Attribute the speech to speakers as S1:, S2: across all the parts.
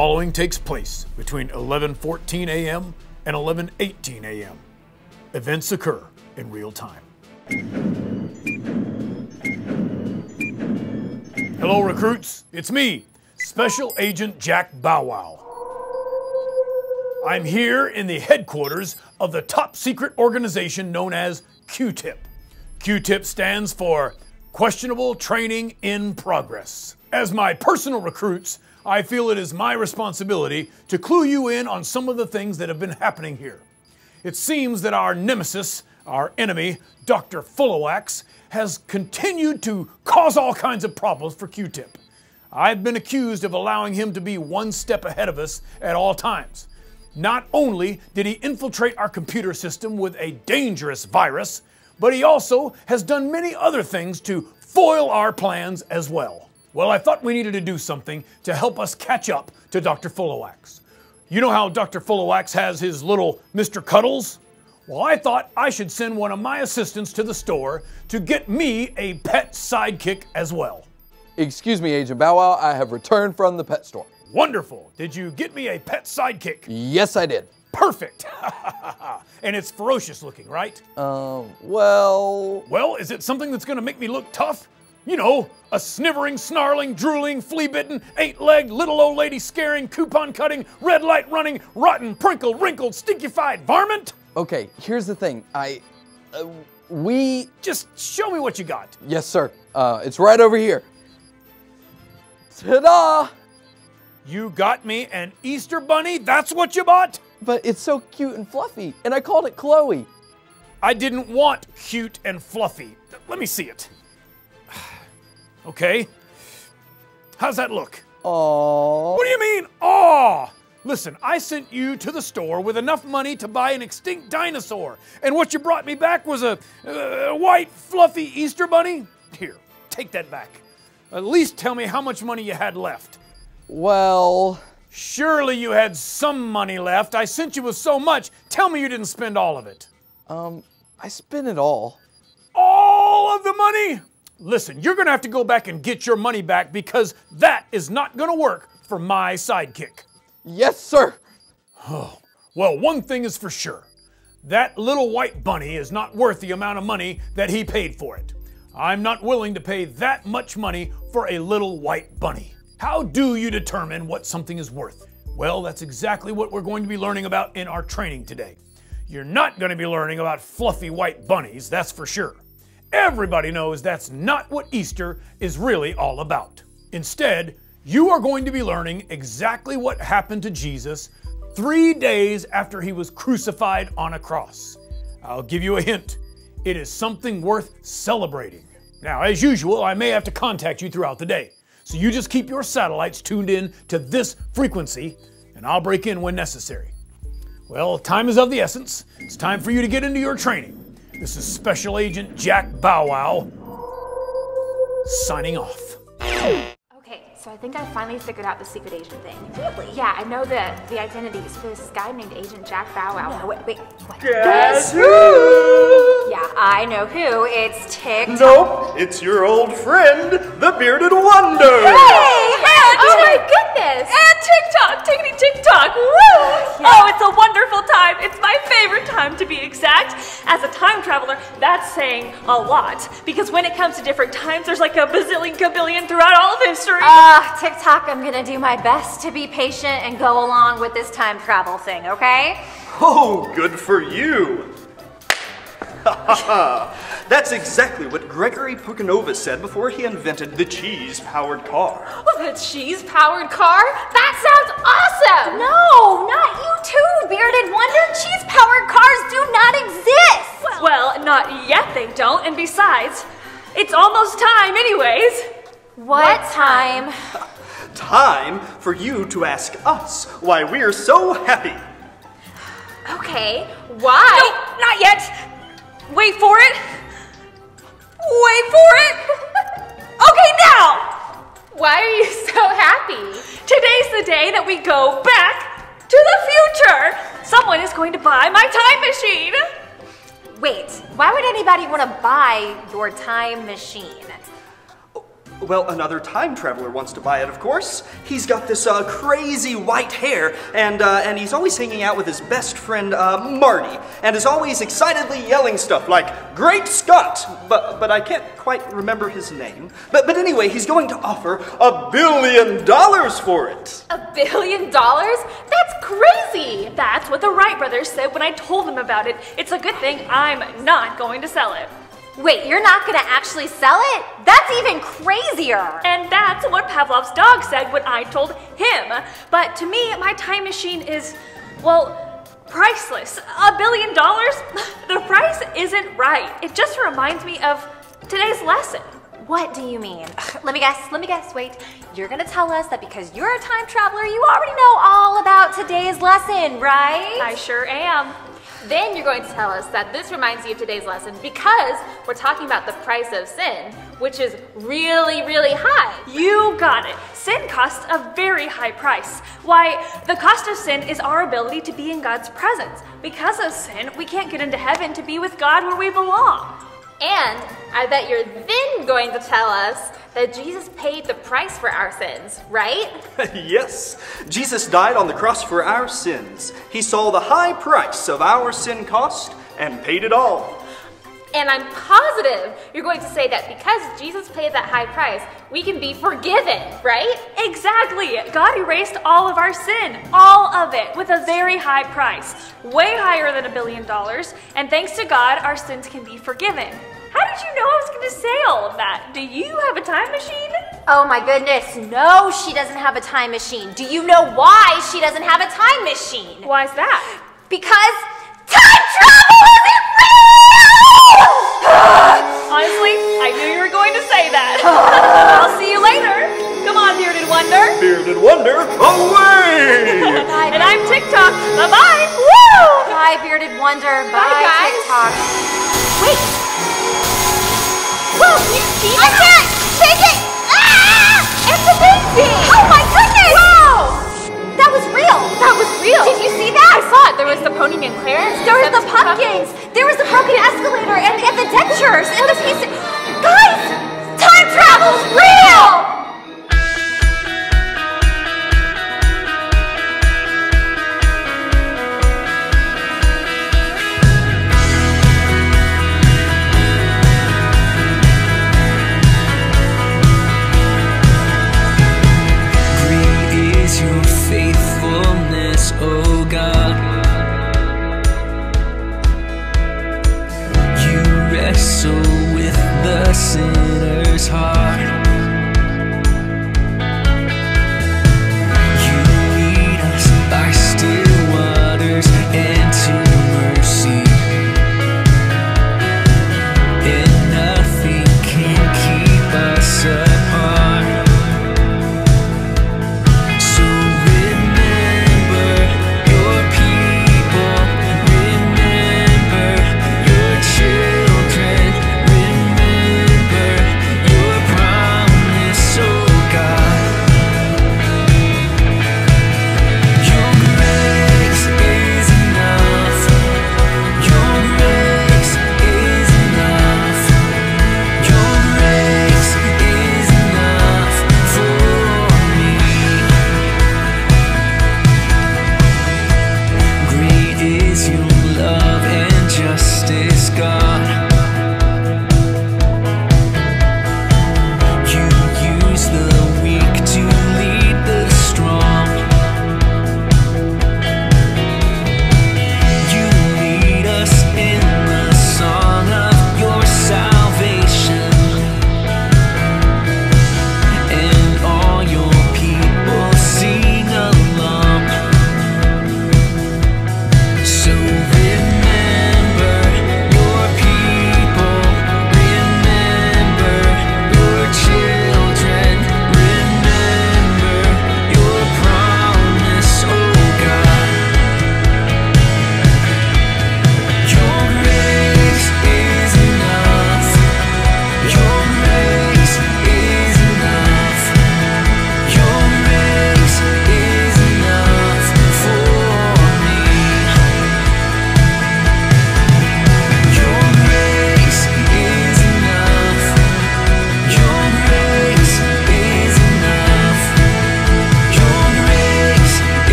S1: following takes place between 11:14 a.m. and 11:18 a.m. Events occur in real time. Hello, recruits. It's me, Special Agent Jack Bow Wow. I'm here in the headquarters of the top secret organization known as Q-Tip. Q-Tip stands for Questionable Training in Progress. As my personal recruits, I feel it is my responsibility to clue you in on some of the things that have been happening here. It seems that our nemesis, our enemy, Dr. Fullowax, has continued to cause all kinds of problems for Q-Tip. I've been accused of allowing him to be one step ahead of us at all times. Not only did he infiltrate our computer system with a dangerous virus, but he also has done many other things to foil our plans as well. Well, I thought we needed to do something to help us catch up to Dr. Fullowax. You know how Dr. Fullowax has his little Mr. Cuddles? Well, I thought I should send one of my assistants to the store to get me a pet sidekick as well.
S2: Excuse me, Agent Bow Wow, I have returned from the pet store.
S1: Wonderful. Did you get me a pet sidekick?
S2: Yes, I did.
S1: Perfect. And it's ferocious looking, right?
S2: Well...
S1: Well, is it something that's going to make me look tough? You know, a snivering, snarling, drooling, flea-bitten, eight-legged, little old lady scaring, coupon-cutting, red light running, rotten, prinkled, wrinkled, stinkified varmint?
S2: Okay, here's the thing. We...
S1: Just show me what you got.
S2: Yes, sir. It's right over here. Ta-da!
S1: You got me an Easter bunny? That's what you bought?
S2: But it's so cute and fluffy, and I called it Chloe.
S1: I didn't want cute and fluffy. Let me see it. Okay. How's that look?
S2: Aww.
S1: What do you mean, aw? Listen, I sent you to the store with enough money to buy an extinct dinosaur, and what you brought me back was a white, fluffy Easter bunny? Here, take that back. At least tell me how much money you had left.
S2: Well...
S1: Surely you had some money left. I sent you with so much. Tell me you didn't spend all of it.
S2: I spent it all.
S1: All of the money? Listen, you're gonna have to go back and get your money back because that is not gonna work for my sidekick.
S2: Yes, sir.
S1: Oh, well, one thing is for sure. That little white bunny is not worth the amount of money that he paid for it. I'm not willing to pay that much money for a little white bunny. How do you determine what something is worth? Well, that's exactly what we're going to be learning about in our training today. You're not going to be learning about fluffy white bunnies, that's for sure. Everybody knows that's not what Easter is really all about. Instead, you are going to be learning exactly what happened to Jesus 3 days after he was crucified on a cross. I'll give you a hint. It is something worth celebrating. Now, as usual, I may have to contact you throughout the day. So you just keep your satellites tuned in to this frequency, and I'll break in when necessary. Well, time is of the essence. It's time for you to get into your training. This is Special Agent Jack Bow Wow, signing off.
S3: Okay, so I think I finally figured out the secret agent thing. Really? Yeah, I know the identities for this guy named Agent Jack Bow Wow. No, wait, what?
S4: Guess who?
S3: Yeah, I know who. It's Tik Tok.
S4: Nope, it's your old friend, the Bearded Wonder.
S3: Hey! Oh my goodness!
S5: And TikTok, tickety TikTok, woo!
S3: Yeah.
S5: Oh, it's a wonderful time. It's my favorite time to be exact. As a time traveler, that's saying a lot. Because when it comes to different times, there's like a bazillion kabillion throughout all of history.
S3: TikTok, I'm gonna do my best to be patient and go along with this time travel thing, okay?
S4: Oh, good for you. That's exactly what Gregory Pukanova said before he invented the cheese-powered car.
S3: The cheese-powered car? That sounds awesome! No, not you too, Bearded Wonder. Cheese-powered cars do not exist!
S5: Well, not yet they don't, and besides, it's almost time anyways.
S3: What time?
S4: Time for you to ask us why we're so happy.
S3: Okay, why?
S5: No, not yet. Wait for it. Wait for it. Okay, now.
S3: Why are you so happy?
S5: Today's the day that we go back to the future. Someone is going to buy my time machine.
S3: Wait, why would anybody want to buy your time machine?
S4: Well, another time traveler wants to buy it, of course. He's got this crazy white hair, and he's always hanging out with his best friend, Marty, and is always excitedly yelling stuff like, "Great Scott!" But I can't quite remember his name. But anyway, he's going to offer $1 billion for it.
S3: $1 billion? That's crazy!
S5: That's what the Wright brothers said when I told them about it. It's a good thing I'm not going to sell it.
S3: Wait, you're not gonna actually sell it? That's even crazier!
S5: And that's what Pavlov's dog said when I told him. But to me, my time machine is, well, priceless. $1 billion? The price isn't right. It just reminds me of today's lesson.
S3: What do you mean? Let me guess, wait. You're gonna tell us that because you're a time traveler, you already know all about today's lesson, right?
S5: I sure am.
S3: Then you're going to tell us that this reminds you of today's lesson because we're talking about the price of sin, which is really, really high.
S5: You got it. Sin costs a very high price. Why, the cost of sin is our ability to be in God's presence. Because of sin, we can't get into heaven to be with God where we belong.
S3: And I bet you're then going to tell us that Jesus paid the price for our sins, right?
S4: Yes, Jesus died on the cross for our sins. He saw the high price of our sin cost and paid it all.
S3: And I'm positive you're going to say that because Jesus paid that high price, we can be forgiven, right?
S5: Exactly. God erased all of our sin, all of it, with a very high price, way higher than $1 billion. And thanks to God, our sins can be forgiven. How did you know I was going to say all of that? Do you have a time machine?
S3: Oh my goodness, no, she doesn't have a time machine. Do you know why she doesn't have a time machine?
S5: Why's that?
S3: Because time travel isn't real!
S5: Honestly, I knew you were going to say that. I'll see you later. Come on, Bearded Wonder.
S4: Bearded Wonder, away!
S5: And I'm TikTok. Bye-bye.
S3: Woo! Bye, Bearded Wonder. Bye,
S5: guys.
S3: TikTok. Wait. Whoa, you see that? I can't take it! Ah! It's a baby! Oh my goodness! Whoa! That was real! That was real! Did you see that? I saw it. There was the pony named Clarence. There was the pumpkins. There was the broken escalator and the dentures and the piece of... Guys! Time travel's real!
S6: Oh God, you wrestle with the sinner's heart.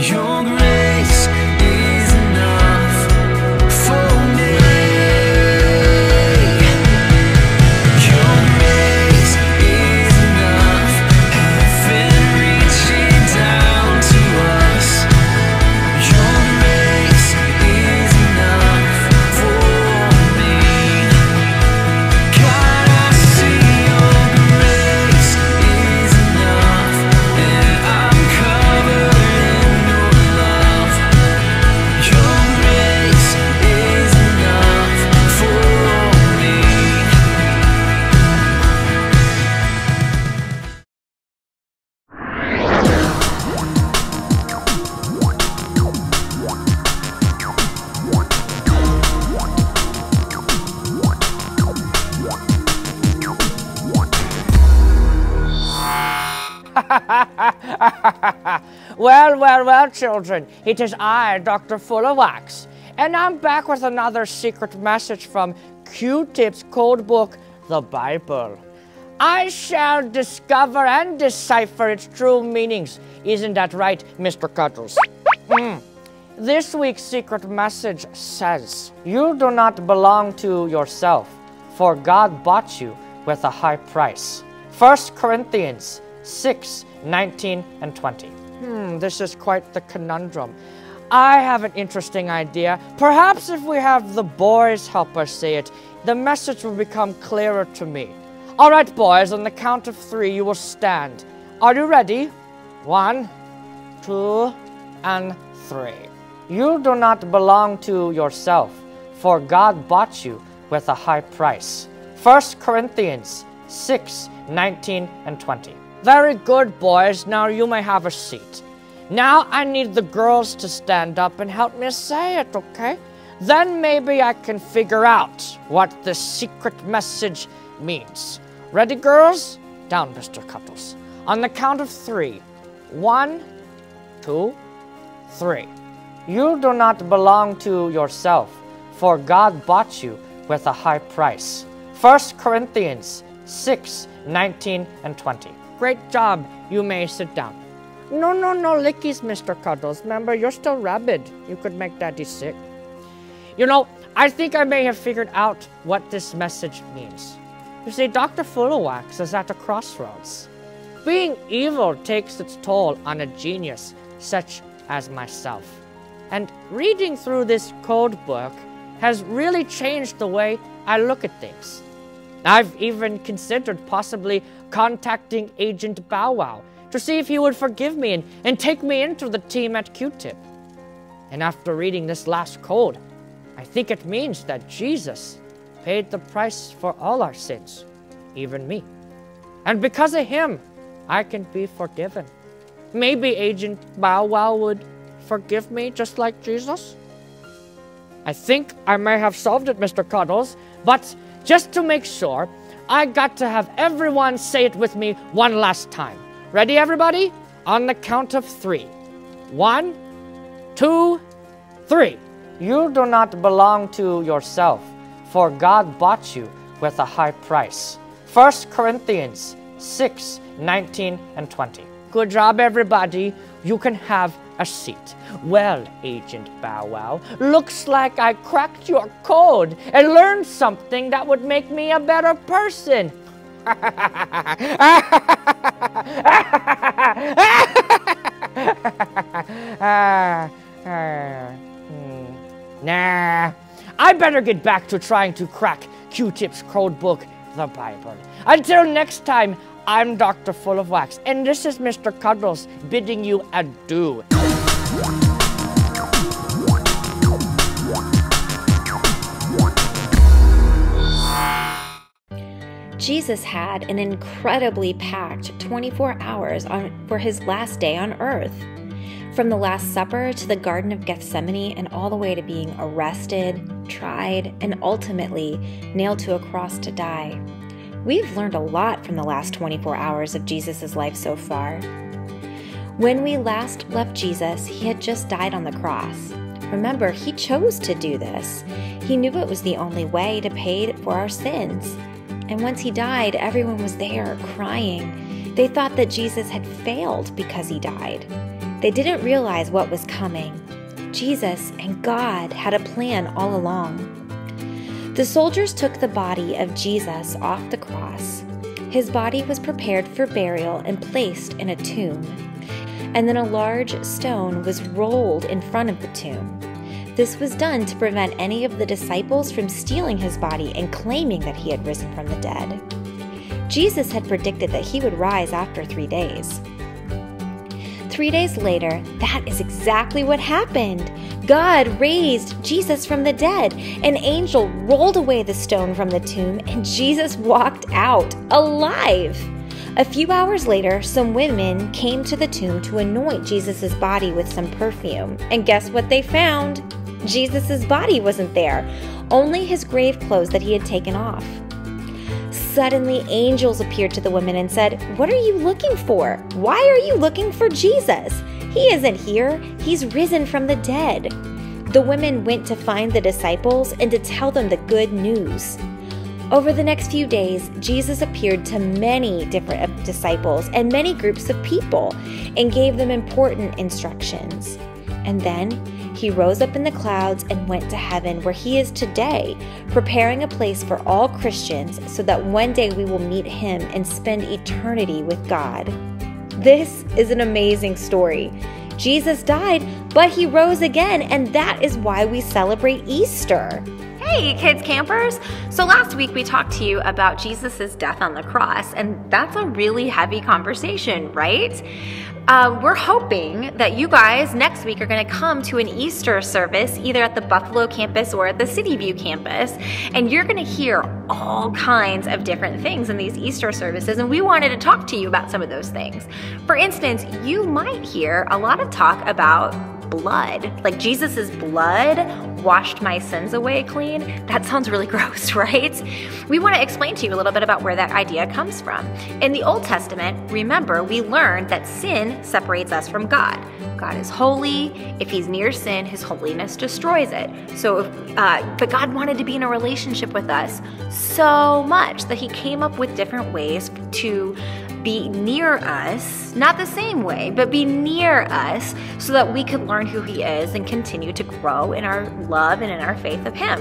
S6: Your grace is enough for me. Your grace is enough. Heaven reaching down to us. Your grace is enough for me. God, I see your grace is enough, and I'm covered in your love. Your grace is enough for me.
S7: Well, children, it is I, Dr. Full of Wax, and I'm back with another secret message from Q-Tip's code book, the Bible. I shall discover and decipher its true meanings. Isn't that right, Mr. Cuddles? This week's secret message says, you do not belong to yourself, for God bought you with a high price. 1 Corinthians 6, 19 and 20. This is quite the conundrum. I have an interesting idea. Perhaps if we have the boys help us say it, the message will become clearer to me. All right, boys, on the count of 3, you will stand. Are you ready? 1, 2, and 3. You do not belong to yourself, for God bought you with a high price. 1 Corinthians 6, 19 and 20. Very good, boys. Now you may have a seat. Now I need the girls to stand up and help me say it, okay? Then maybe I can figure out what the secret message means. Ready, girls? Down, Mr. Cuddles. On the count of 3. 1, 2, 3. You do not belong to yourself, for God bought you with a high price. 1 Corinthians 6, 19 and 20. Great job. You may sit down. No, lickies, Mr. Cuddles. Remember, you're still rabid. You could make Daddy sick. You know, I think I may have figured out what this message means. You see, Dr. Full of Wax is at a crossroads. Being evil takes its toll on a genius such as myself. And reading through this code book has really changed the way I look at things. I've even considered possibly contacting Agent Bow Wow to see if he would forgive me and take me into the team at Q-Tip. And after reading this last code, I think it means that Jesus paid the price for all our sins, even me. And because of him, I can be forgiven. Maybe Agent Bow Wow would forgive me just like Jesus? I think I may have solved it, Mr. Cuddles, but just to make sure, I got to have everyone say it with me one last time. Ready, everybody? On the count of 3. 1, 2, 3. You do not belong to yourself, for God bought you with a high price. 1 Corinthians 6, 19 and 20. Good job, everybody. You can have a seat. Well, Agent Bow Wow, looks like I cracked your code and learned something that would make me a better person. Nah, I better get back to trying to crack Q-Tip's code book, the Bible. Until next time, I'm Dr. Full of Wax, and this is Mr. Cuddles bidding you adieu.
S3: Jesus had an incredibly packed 24 hours for his last day on earth. From the Last Supper to the Garden of Gethsemane and all the way to being arrested, tried, and ultimately nailed to a cross to die. We've learned a lot from the last 24 hours of Jesus' life so far. When we last left Jesus, he had just died on the cross. Remember, he chose to do this. He knew it was the only way to pay for our sins. And once he died, everyone was there crying. They thought that Jesus had failed because he died. They didn't realize what was coming. Jesus and God had a plan all along. The soldiers took the body of Jesus off the cross. His body was prepared for burial and placed in a tomb. And then a large stone was rolled in front of the tomb. This was done to prevent any of the disciples from stealing his body and claiming that he had risen from the dead. Jesus had predicted that he would rise after 3 days. 3 days later, that is exactly what happened. God raised Jesus from the dead. An angel rolled away the stone from the tomb, and Jesus walked out alive. A few hours later, some women came to the tomb to anoint Jesus' body with some perfume. And guess what they found? Jesus' body wasn't there, only his grave clothes that he had taken off. Suddenly, angels appeared to the women and said, "What are you looking for? Why are you looking for Jesus? He isn't here. He's risen from the dead." The women went to find the disciples and to tell them the good news. Over the next few days, Jesus appeared to many different disciples and many groups of people and gave them important instructions. And then he rose up in the clouds and went to heaven, where he is today, preparing a place for all Christians so that one day we will meet him and spend eternity with God. This is an amazing story. Jesus died, but he rose again, and that is why we celebrate Easter.
S8: Hey, kids campers! So last week we talked to you about Jesus' death on the cross, and that's a really heavy conversation, right? We're hoping that you guys next week are going to come to an Easter service either at the Buffalo campus or at the City View campus, and you're going to hear all kinds of different things in these Easter services, and we wanted to talk to you about some of those things. For instance, you might hear a lot of talk about blood, like Jesus' blood washed my sins away clean. That sounds really gross, right? We want to explain to you a little bit about where that idea comes from. In the Old Testament, remember, we learned that sin separates us from God. God is holy. If he's near sin, his holiness destroys it. But God wanted to be in a relationship with us so much that he came up with different ways to be near us, not the same way, but be near us so that we could learn who he is and continue to grow in our love and in our faith of him.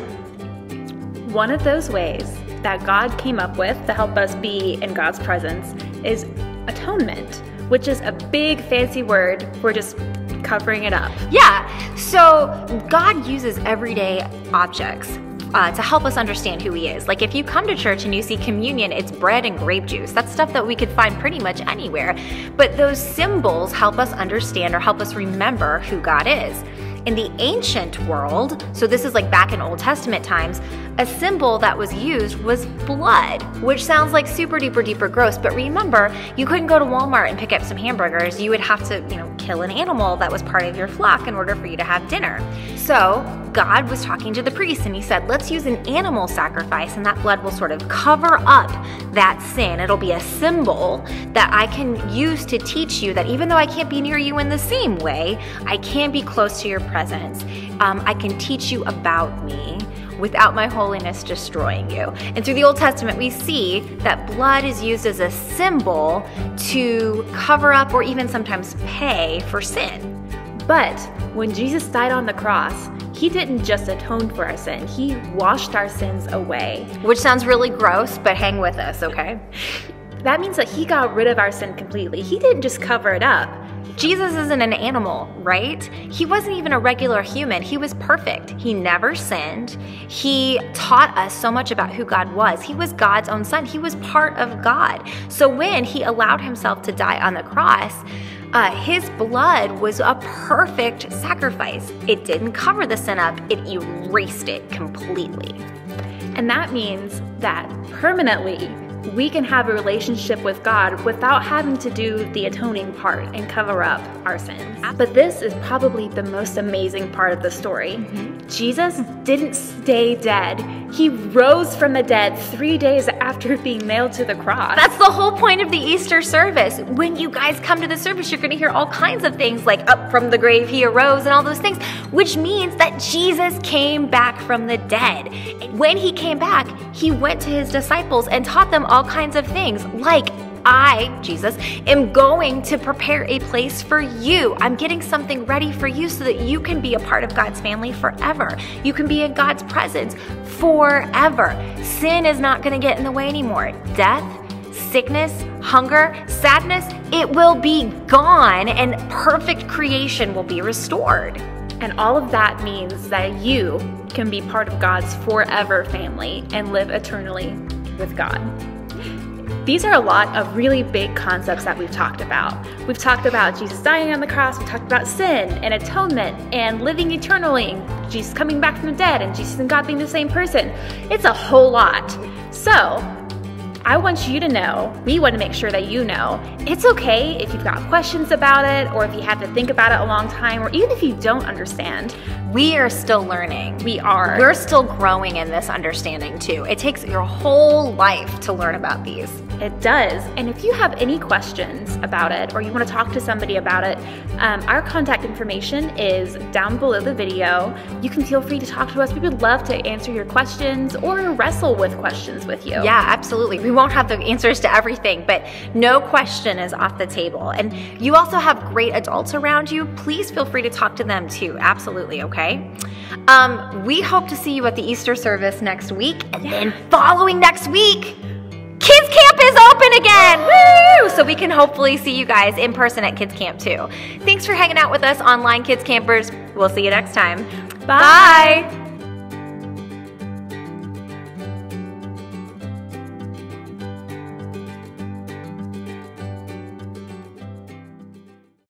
S5: One of those ways that God came up with to help us be in God's presence is atonement, which is a big fancy word for just covering it up.
S8: Yeah, so God uses everyday objects to help us understand who he is. Like if you come to church and you see communion, it's bread and grape juice. That's stuff that we could find pretty much anywhere. But those symbols help us understand or help us remember who God is. In the ancient world, so this is like back in Old Testament times, a symbol that was used was blood, which sounds like super duper gross, but remember, you couldn't go to Walmart and pick up some hamburgers. You would have to, kill an animal that was part of your flock in order for you to have dinner. So God was talking to the priests and he said, let's use an animal sacrifice and that blood will sort of cover up that sin. It'll be a symbol that I can use to teach you that even though I can't be near you in the same way, I can be close to your presence. I can teach you about me without my holiness destroying you. And through the Old Testament, we see that blood is used as a symbol to cover up or even sometimes pay for sin.
S5: But when Jesus died on the cross, he didn't just atone for our sin, he washed our sins away.
S8: Which sounds really gross, but hang with us, okay?
S5: That means that he got rid of our sin completely. He didn't just cover it up.
S8: Jesus isn't an animal, right? He wasn't even a regular human. He was perfect. He never sinned. He taught us so much about who God was. He was God's own son. He was part of God. So when he allowed himself to die on the cross, his blood was a perfect sacrifice. It didn't cover the sin up. It erased it completely.
S5: And that means that permanently, we can have a relationship with God without having to do the atoning part and cover up our sins. But this is probably the most amazing part of the story. Jesus didn't stay dead. He rose from the dead 3 days after being nailed to the cross.
S8: That's the whole point of the Easter service. When you guys come to the service, you're going to hear all kinds of things like up from the grave he arose and all those things, which means that Jesus came back from the dead. When he came back, he went to his disciples and taught them all kinds of things like I, Jesus, am going to prepare a place for you. I'm getting something ready for you so that you can be a part of God's family forever. You can be in God's presence forever. Sin is not going to get in the way anymore. Death, sickness, hunger, sadness, it will be gone and perfect creation will be restored.
S5: And all of that means that you can be part of God's forever family and live eternally with God. These are a lot of really big concepts that we've talked about. We've talked about Jesus dying on the cross, we've talked about sin and atonement and living eternally, and Jesus coming back from the dead, and Jesus and God being the same person. It's a whole lot. So, I want you to know, we want to make sure that you know, it's okay if you've got questions about it, or if you have to think about it a long time, or even if you don't understand.
S8: We are still learning.
S5: We are.
S8: We're still growing in this understanding too. It takes your whole life to learn about these.
S5: It does. And if you have any questions about it, or you want to talk to somebody about it, our contact information is down below the video. You can feel free to talk to us. We would love to answer your questions or wrestle with questions with you.
S8: Yeah, absolutely. We won't have the answers to everything, but no question is off the table. And you also have great adults around you. Please feel free to talk to them too. Absolutely, okay? We hope to see you at the Easter service next week, and then following next week, Kids Camp is open again! Woo! So we can hopefully see you guys in person at Kids Camp too. Thanks for hanging out with us, online Kids Campers. We'll see you next time.
S5: Bye.